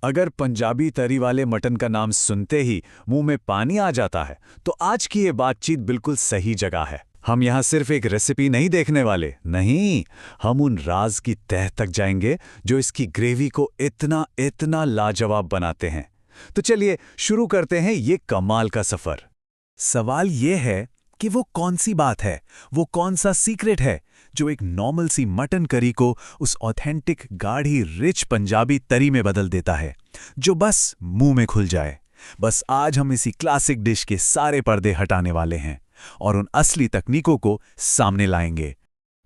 अगर पंजाबी तरी वाले मटन का नाम सुनते ही मुंह में पानी आ जाता है, तो आज की ये बातचीत बिल्कुल सही जगह है। हम यहाँ सिर्फ एक रेसिपी नहीं देखने वाले, नहीं, हम उन राज की तह तक जाएंगे जो इसकी ग्रेवी को इतना इतना लाजवाब बनाते हैं। तो चलिए शुरू करते हैं ये कमाल का सफर। सवाल ये है कि वो कौन सी बात है, वो कौन सा सीक्रेट है जो एक नॉर्मल सी मटन करी को उस ऑथेंटिक गाढ़ी रिच पंजाबी तरी में बदल देता है, जो बस मुंह में खुल जाए। बस आज हम इसी क्लासिक डिश के सारे पर्दे हटाने वाले हैं और उन असली तकनीकों को सामने लाएंगे।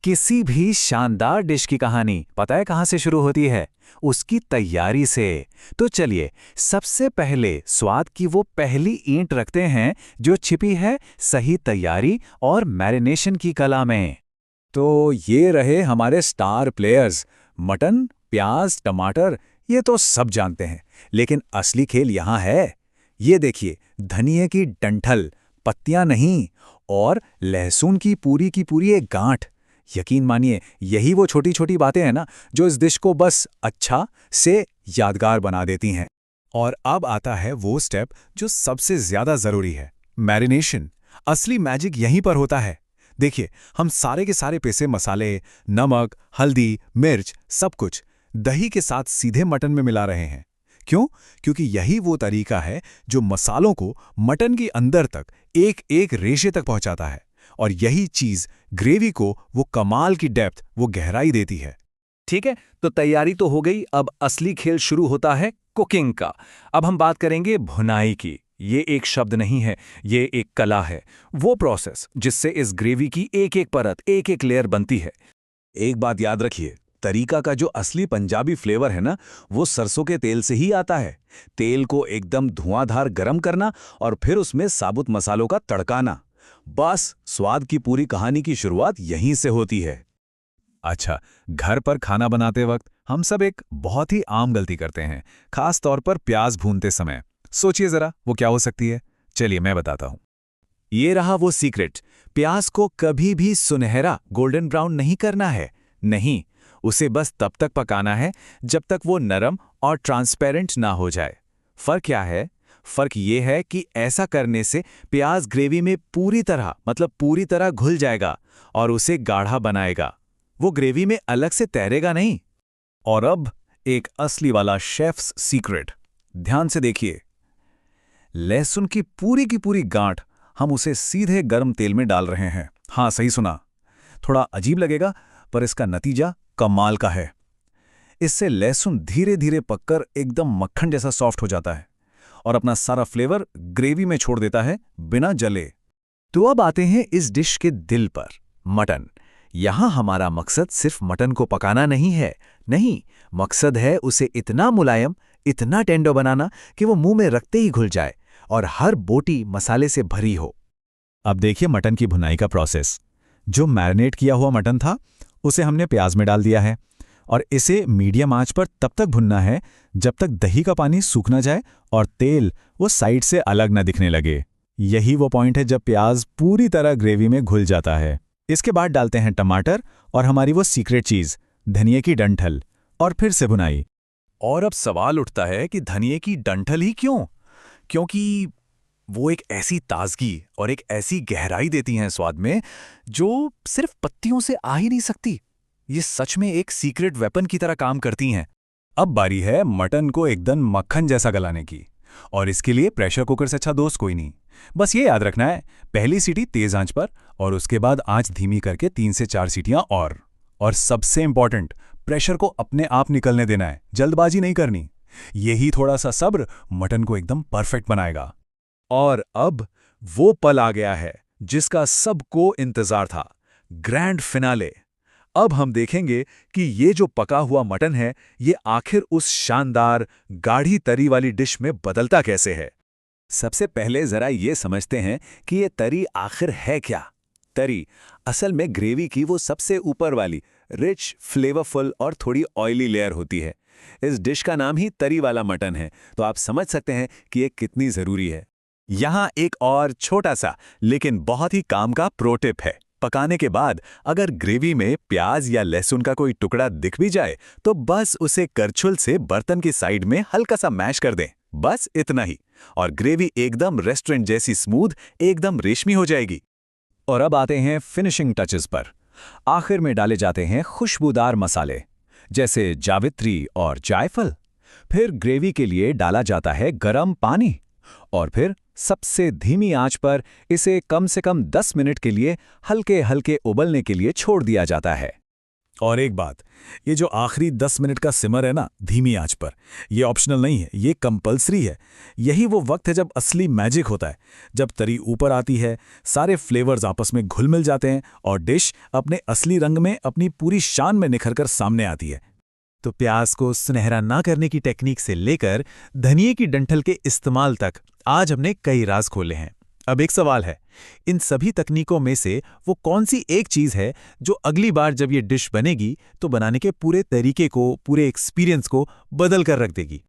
किसी भी शानदार डिश की कहानी पता है कहाँ से शुरू होती है? उसकी तैयारी से। तो चलिए सबसे पहले स्वाद की वो पहली ईंट रखते हैं जो छिपी है सही तैयारी और मैरिनेशन की कला में। तो ये रहे हमारे स्टार प्लेयर्स, मटन, प्याज, टमाटर, ये तो सब जानते हैं, लेकिन असली खेल यहाँ है। ये देखिए, धनिये की डंठल, पत्तियां नहीं, और लहसुन की पूरी एक गांठ। यकीन मानिए यही वो छोटी छोटी बातें हैं ना जो इस डिश को बस अच्छा से यादगार बना देती हैं। और अब आता है वो स्टेप जो सबसे ज्यादा जरूरी है, मैरिनेशन। असली मैजिक यहीं पर होता है। देखिए, हम सारे के सारे पिसे मसाले, नमक, हल्दी, मिर्च, सब कुछ दही के साथ सीधे मटन में मिला रहे हैं। क्यों? क्योंकि यही वो तरीका है जो मसालों को मटन की अंदर तक एक एक रेशे तक पहुंचाता है, और यही चीज ग्रेवी को वो कमाल की डेप्थ, वो गहराई देती है। ठीक है, तो तैयारी तो हो गई। अब असली खेल शुरू होता है कुकिंग का। अब हम बात करेंगे भुनाई की। ये एक शब्द नहीं है, ये एक कला है। वो प्रोसेस जिससे इस ग्रेवी की एक एक परत, एक एक लेयर बनती है। एक बात याद रखिए, तरीका का जो असली पंजाबी फ्लेवर है ना, वो सरसों के तेल से ही आता है। तेल को एकदम धुआंधार गरम करना और फिर उसमें साबुत मसालों का तड़काना। बस स्वाद की पूरी कहानी की शुरुआत यहीं से होती है। अच्छा, घर पर खाना बनाते वक्त हम सब एक बहुत ही आम गलती करते हैं, खास तौर पर प्याज भूनते समय। सोचिए जरा, वो क्या हो सकती है? चलिए मैं बताता हूं। ये रहा वो सीक्रेट। प्याज को कभी भी सुनहरा गोल्डन ब्राउन नहीं करना है, नहीं, उसे बस तब तक पकाना है जब तक वो नरम और ट्रांसपेरेंट ना हो जाए। फर्क क्या है? फर्क ये है कि ऐसा करने से प्याज ग्रेवी में पूरी तरह घुल जाएगा और उसे गाढ़ा बनाएगा। वो ग्रेवी में अलग से तैरेगा नहीं। और अब एक असली वाला शेफ्स सीक्रेट। ध्यान से देखिए, लहसुन की पूरी गांठ हम उसे सीधे गर्म तेल में डाल रहे हैं। हाँ, सही सुना। थोड़ा अजीब लगेगा, पर इसका नतीजा कमाल का है। इससे लहसुन धीरे धीरे पककर एकदम मक्खन जैसा सॉफ्ट हो जाता है और अपना सारा फ्लेवर ग्रेवी में छोड़ देता है बिना जले। तो अब आते हैं इस डिश के दिल पर, मटन। यहां हमारा मकसद सिर्फ मटन को पकाना नहीं है, नहीं, मकसद है उसे इतना मुलायम, इतना टेंडर बनाना कि वो मुंह में रखते ही घुल जाए और हर बोटी मसाले से भरी हो। अब देखिए मटन की भुनाई का प्रोसेस। जो मैरिनेट किया हुआ मटन था उसे हमने प्याज में डाल दिया है और इसे मीडियम आंच पर तब तक भुनना है जब तक दही का पानी सूख ना जाए और तेल वो साइड से अलग न दिखने लगे। यही वो पॉइंट है जब प्याज पूरी तरह ग्रेवी में घुल जाता है। इसके बाद डालते हैं टमाटर और हमारी वो सीक्रेट चीज, धनिये की डंठल, और फिर से भुनाई। और अब सवाल उठता है कि धनिये की डंठल ही क्यों? क्योंकि वो एक ऐसी ताजगी और एक ऐसी गहराई देती हैं स्वाद में जो सिर्फ पत्तियों से आ ही नहीं सकती। ये सच में एक सीक्रेट वेपन की तरह काम करती हैं। अब बारी है मटन को एकदम मक्खन जैसा गलाने की, और इसके लिए प्रेशर कुकर से अच्छा दोस्त कोई नहीं। बस ये याद रखना है, पहली सीटी तेज आंच पर और उसके बाद आंच धीमी करके 3 से 4 सीटियां और सबसे इंपॉर्टेंट, प्रेशर को अपने आप निकलने देना है, जल्दबाजी नहीं करनी। यही थोड़ा सा सब्र मटन को एकदम परफेक्ट बनाएगा। और अब वो पल आ गया है जिसका सबको इंतजार था, ग्रैंड फिनाले। अब हम देखेंगे कि ये जो पका हुआ मटन है, ये आखिर उस शानदार गाढ़ी तरी वाली डिश में बदलता कैसे है। सबसे पहले जरा ये समझते हैं कि ये तरी आखिर है क्या। तरी असल में ग्रेवी की वो सबसे ऊपर वाली रिच, फ्लेवरफुल और थोड़ी ऑयली लेयर होती है। इस डिश का नाम ही तरी वाला मटन है, तो आप समझ सकते हैं कि ये कितनी जरूरी है। यहाँ एक और छोटा सा लेकिन बहुत ही काम का प्रो टिप है। पकाने के बाद अगर ग्रेवी में प्याज या लहसुन का कोई टुकड़ा दिख भी जाए तो बस उसे करछुल से बर्तन की साइड में हल्का सा मैश कर दें। बस इतना ही, और ग्रेवी एकदम रेस्टोरेंट जैसी स्मूथ, एकदम रेशमी हो जाएगी। और अब आते हैं फिनिशिंग टचेस पर। आखिर में डाले जाते हैं खुशबूदार मसाले जैसे जावित्री और जायफल। फिर ग्रेवी के लिए डाला जाता है गरम पानी, और फिर सबसे धीमी आंच पर इसे कम से कम 10 मिनट के लिए हल्के हल्के उबलने के लिए छोड़ दिया जाता है। और एक बात, ये जो आखिरी 10 मिनट का सिमर है ना धीमी आंच पर, ये ऑप्शनल नहीं है, ये कंपल्सरी है। यही वो वक्त है जब असली मैजिक होता है, जब तरी ऊपर आती है, सारे फ्लेवर्स आपस में घुल मिल जाते हैं और डिश अपने असली रंग में, अपनी पूरी शान में निखरकर सामने आती है। तो प्याज को सुनहरा ना करने की टेक्निक से लेकर धनिये की डंठल के इस्तेमाल तक आज हमने कई राज खोले हैं। अब एक सवाल है, इन सभी तकनीकों में से वो कौन सी एक चीज है जो अगली बार जब ये डिश बनेगी तो बनाने के पूरे तरीके को, पूरे एक्सपीरियंस को बदल कर रख देगी?